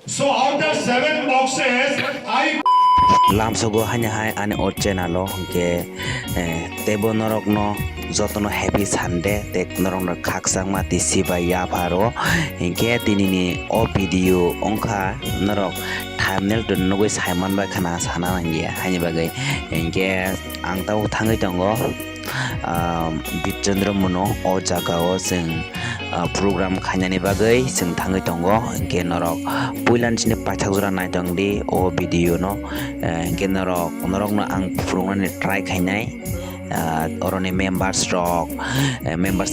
So out of 7 boxes, I lam sogo hanya hai ane o channel lo ke tebo norok no jotono happy sunday tek norok no khaksang ma tisi ba ya pharo ke tinini o video ongkha norok thumbnail to nogoi saiman ba khana sana nangia hani bagai ke ang tau thangai tongo 𝓷𝓲𝓼𝓱𝔀𝓪 mono o jaga o jeng program khainani bagai jeng thangai tongo ke norok puilan chini paithak jora naitong di o video no ke norok no ang phurungani try khainai oroni members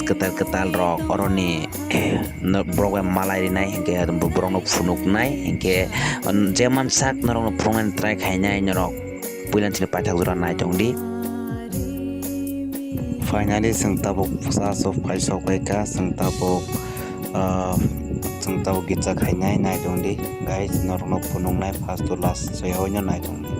ketal rok oroni brok malai rinai ke brok no phunuk nai ke jeman sak norok no phurungani try khainai norok puilan chini paithak jora naitong di finally sing tabuk 𝚙𝚘𝚙𝚙 𝚙𝚙𝚙 sing tabuk gitsa khainai nai dong di guys norok no phunung nai first to last soyonyo nai dong di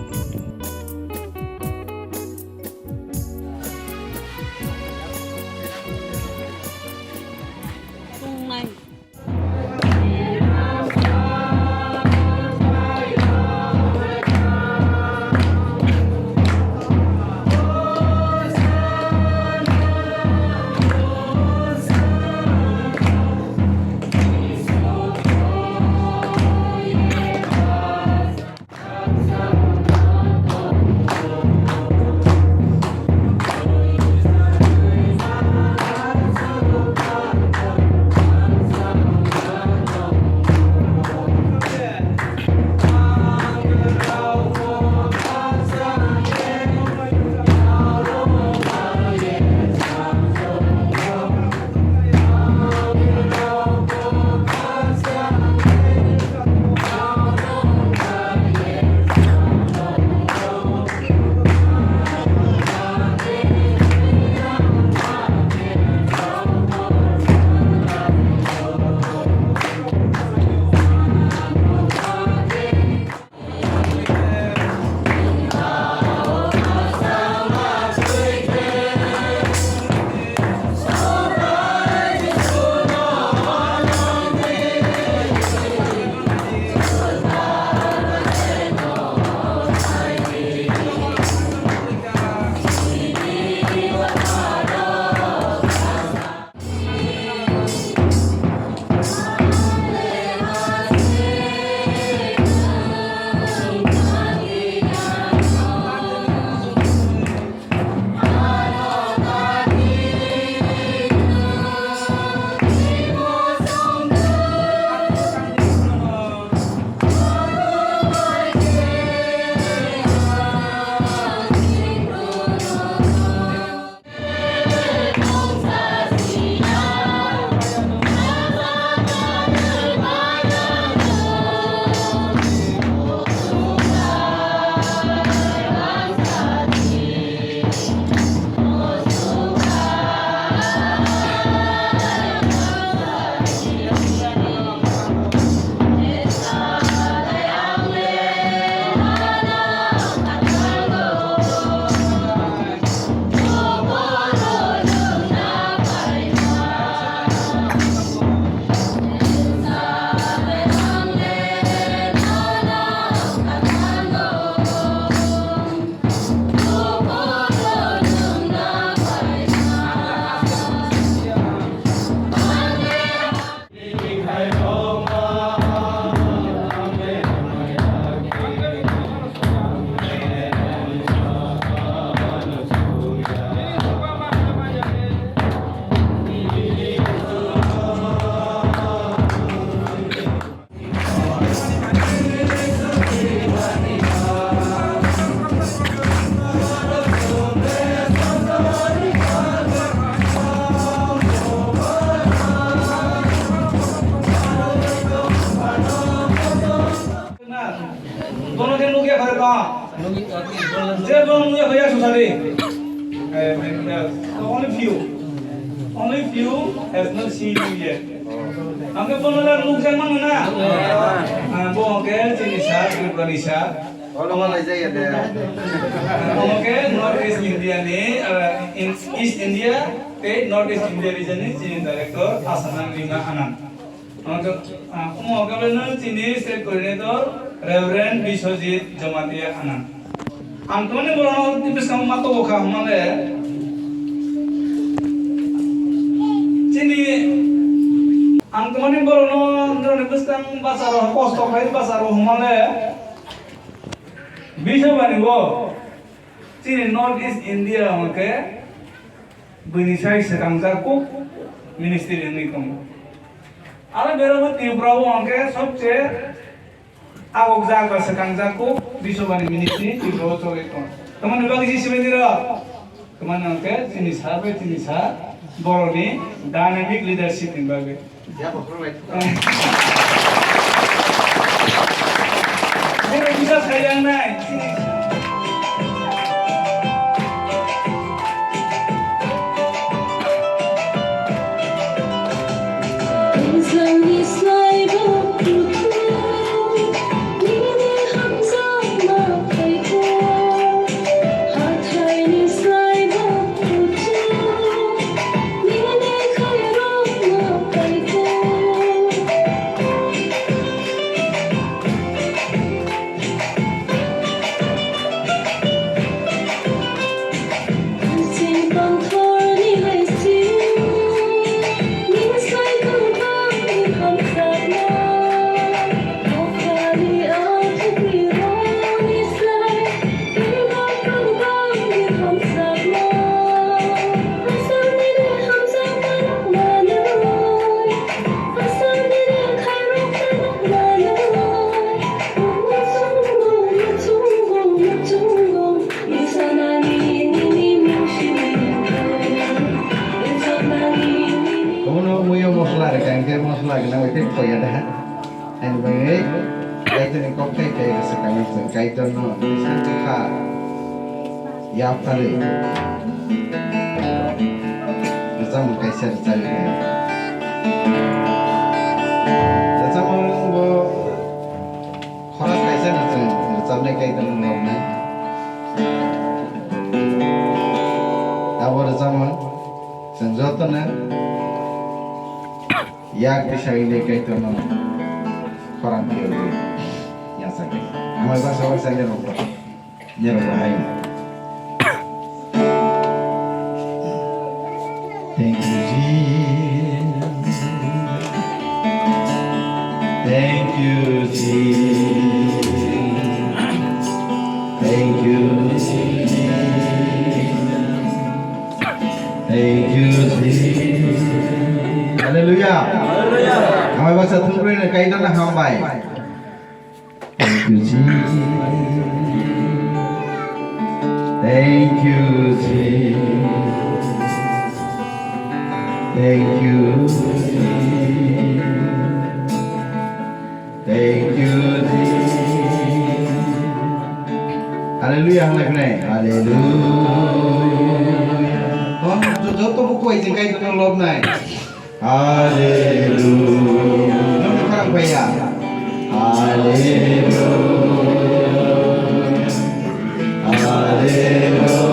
Only few has not seen you yet. Angke penular luksan mana na? Boke 𝓿𝓲𝓼𝓱𝔀𝓪. Oke, North East India ni, in East India, North East India region ni, Director Asanang Lima Anand. Kumogalan sini state coordinator Reverend Biswajit Jamatia Anand. Angkone borono tipis kamu mato ka male. Sini angkone borono ndro tipis kang basaro post office basaro male. Biswani bo. Sini North East India make Benisai Sekangjarku Ministry ini kamu. Ada berapa tiuprawo angke सबसे agok jaga sekangjarku Biswani Ministry tiuprawo coba itu. Teman bagi sisi bendera. Teman angke jenis boroni dynamic leadership ini bagi. Ya betul. Saya bisa sayang naik. Yak bisa ini kayak itu no orang kiri yang sakit. Amal bahasa orang saya nyerah hai. Thank you Jesus. Thank you Jesus. Thank you Jesus. Thank you Jesus. Hallelujah. Hallelujah. Amai bahasa Tungguin kaitan nak hambai. Thank you Jesus. Thank you Jesus. Thank you Jesus. Thank you Jesus. Hallelujah. Hallelujah. Oh, jodoh buku izin kaitan lob naik. Hallelujah. Nama sekarang bayar. Hallelujah. Hallelujah.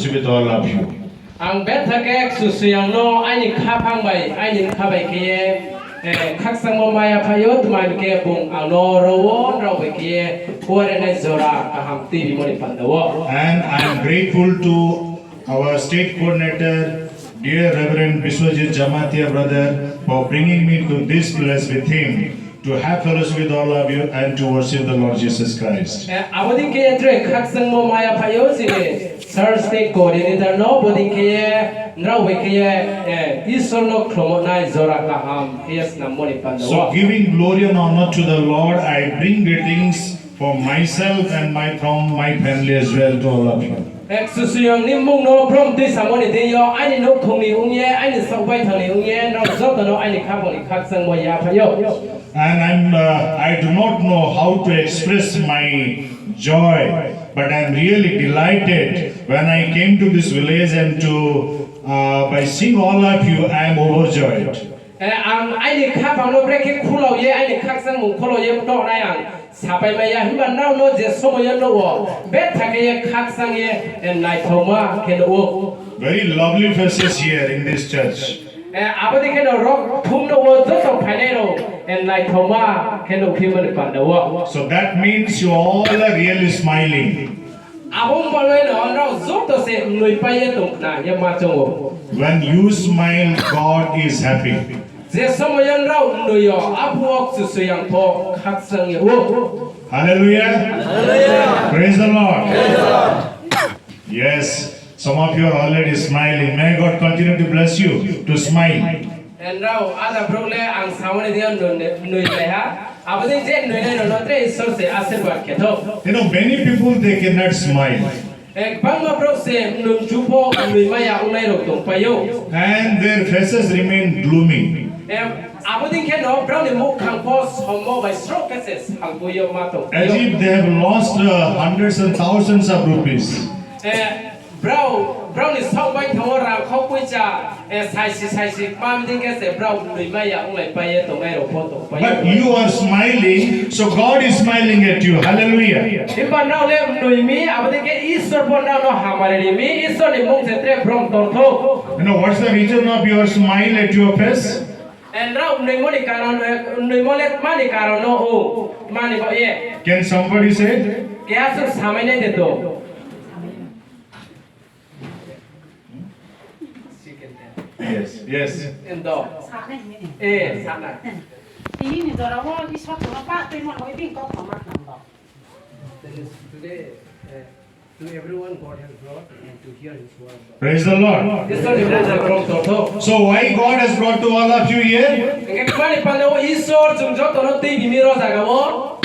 With all of you. Ang bethake susuyang no ani khapang bai ani khabai ke khaksang mo maya phayot man ke bung ang no rawon raw ke kore ne zora kaham ti moni pandawo. And I am grateful to our state coordinator, dear Reverend Biswajit Jamatia brother, for bringing me to this place with him to have fellowship with all of you and to worship the Lord Jesus Christ. Awadi ke entre khaksang mo maya phayot sine Third state coordinator no body kaya raw kaya isor no kromonai zora kaham yes namoni panda. So giving glory and honor to the Lord, I bring greetings for myself and from my family as well to all of you. Susuyang ni mung no from this samoni de yo ani no khongi ungye ani sawai thani ungye no zot no ani khaponi khaksang mo ya phayo. And I do not know how to express my joy, but I am really delighted when I came to this village and by seeing all of you, I am overjoyed. Ang ani khapang no breke khulo ye ani khaksang mung khulo ye to na yang sapai maya himan now no je somo ye no wo bet thake ye khaksang ye nai thoma keno. Very lovely faces here in this church. Abadi keno rock thum no wo to phane no nai thoma keno khiman panda wo. So that means you all are really smiling. Abong baloi no no zot to se noi pa ye tung na ye ma chong wo. When you smile, God is happy. Je somo yan rao no yo apuok susuyang po khaksang ye wo. Hallelujah. Hallelujah. Praise the Lord. Praise the Lord. Yes, some of you are already smiling. May God continue to bless you to smile. And now ada brole ang samone dia no ha. Abadi je no no tre isor se asirwad ke tho. You know, many people they cannot smile. Bangma bro se no jupo no maya unai ro tong payo. And their faces remain gloomy. Abadi ke no bro ni muk khang po somo by stroke cases hang puyo mato. As if they have lost hundreds and thousands of rupees. Bro ni sau bai thong ra khau pui cha sai mam ding ke se bro lui mai ya ungai pai ye tong ai ro pho tong pai. But you are smiling, so God is smiling at you. Hallelujah. Imba now le lui mi abadi ke isor pon now no hamare ni mi isor ni mong se tre from tor tho. You know what's the reason of your smile at your face? And now nui mo ni karon nui mo le mani karon no o mani ba ye. Can somebody say? Kya sur samai ne de do. Yes, yes. Endo. Sana. Ini dora wo di satu apa tu mau ini kau tamat nambah. Today, to everyone God has brought and to hear His word. Praise the Lord. This one is a from Toto. So why God has brought to all of you here? Kemana pandai wo Isor jumjot tono ti bimiro jaga wo.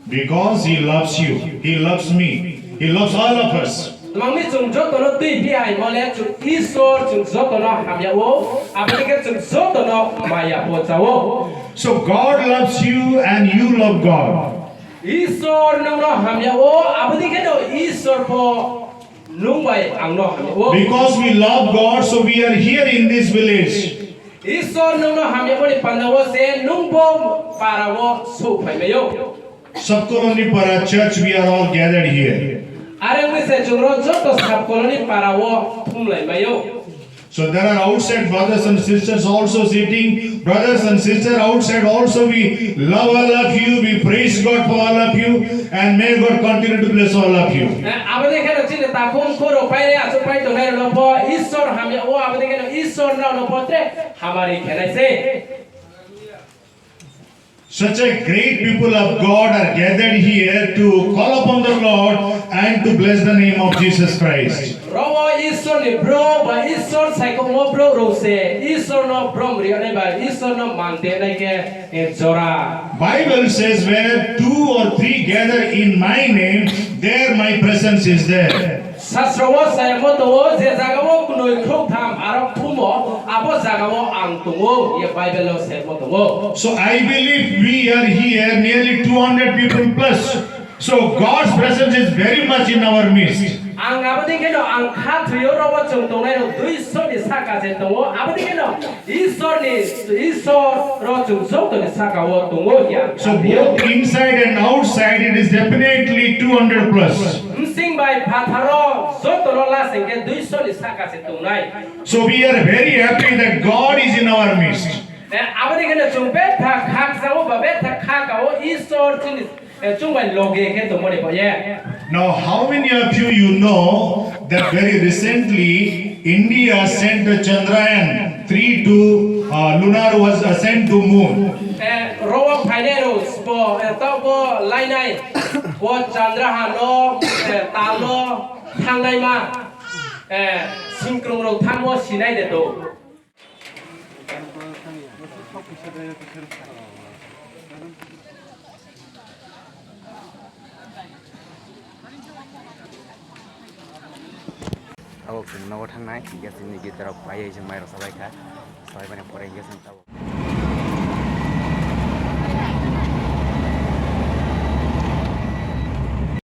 Because He loves you. He loves me. He loves all of us. Mami jumjot tono ti biai mole jum Isor jumjot tono hamya wo. Abadi ke jumjot tono maya po jawo. So God loves you and you love God. Isor nung no hamya wo. Abadi ke no Isor po nung bai ang no hamya wo. Because we love God, so we are here in this village. Isor nung no hamya wo ni pandai wo se nung po para wo su pai meyo. Sabkoloni Para Church, we are all gathered here. So there are outside brothers and sisters also sitting. Brothers and sisters outside also, we love all of you. We praise God for all of you. And may God continue to bless all of you. Such a great people of God are gathered here to call upon the Lord and to bless the name of Jesus Christ. Bible says where 2 or 3 gather in my name, there my presence is there. So I believe we are here nearly 200 people plus. So God's presence is very much in our midst. So both inside and outside, it is definitely 200 plus. So we are very happy that God is in our midst. Now, how many of you know that very recently India sent the Chandrayaan-3 to lunar was sent to moon. 와 잔드라하노 달로 탕나이마 싱크롱으로 탕모 시나이데도 Aku kenal orang naik, dia sini kita orang bayar jemaah sahaja. Sahaja mana orang yang sentuh.